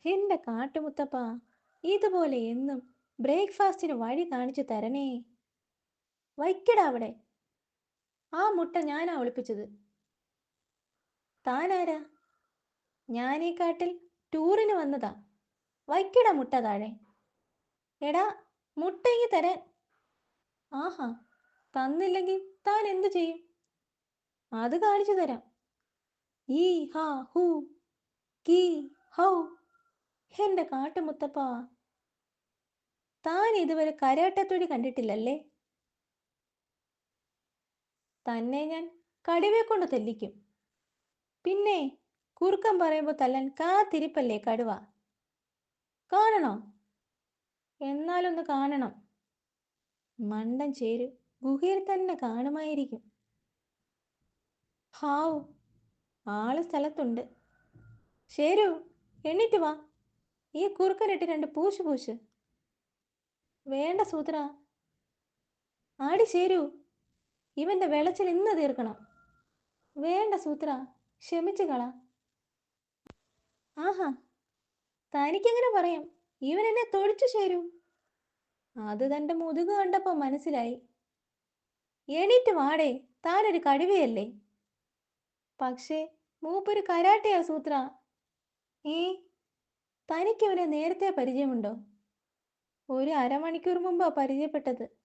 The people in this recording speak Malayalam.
എന്റെ കാട്ടുമുത്തപ്പ, ഇതുപോലെ എന്നും ബ്രേക്ക്ഫാസ്റ്റിന് വഴി കാണിച്ചു തരണേ. വയ്ക്കടാ അവിടെ. ആ മുട്ട ഞാനാ ഒളിപ്പിച്ചത്. താനാരാ? ഞാനീ കാട്ടിൽ ടൂറിന് വന്നതാ. വയ്ക്കടാ മുട്ട താഴെ. എടാ, മുട്ട ഇങ്ങി തരാൻ. ആഹാ, തന്നില്ലെങ്കിൽ താൻ എന്തു ചെയ്യും? അത് കാണിച്ചു തരാം. ഈ ഹാ ഹൂ കീ ഹൗ. എന്റെ കാട്ടുമുത്തപ്പ, താൻ ഇതുവരെ കരാട്ടത്തൊഴി കണ്ടിട്ടില്ലല്ലേ? തന്നെ ഞാൻ കടുവയെ കൊണ്ട് തെല്ലിക്കും. പിന്നെ കുറുക്കം പറയുമ്പോൾ തല്ലാൻ കാത്തിരിപ്പല്ലേ കടുവ. കാണണോ? എന്നാലൊന്ന് കാണണം. മണ്ടൻ ചേരു ഗുഹയിൽ തന്നെ കാണുമായിരിക്കും. ഹാവു, ആള് സ്ഥലത്തുണ്ട്. ശരു, എണ്ണീറ്റ് വാ. ഈ കുറുക്കനിട്ട് രണ്ട് പൂശ് പൂശ്. വേണ്ട സൂത്ര. ആടി ശരു, ഇവന്റെ വെളച്ചിൽ ഇന്ന് തീർക്കണം. വേണ്ട സൂത്ര, ക്ഷമിച്ചു കള. ആഹാ, തനിക്കെങ്ങനെ പറയാം? ഇവൻ എന്നെ തൊഴിച്ചു ചേരും. അത് തന്റെ മുതുക് കണ്ടപ്പോ മനസ്സിലായി. എണീറ്റ് വാടേ, താനൊരു കടുവയല്ലേ? പക്ഷേ മൂപ്പൊരു കരാട്ടയാ സൂത്ര. ഏ, തനിക്കവനെ നേരത്തെ പരിചയമുണ്ടോ? ഒരു അരമണിക്കൂർ മുമ്പാ പരിചയപ്പെട്ടത്.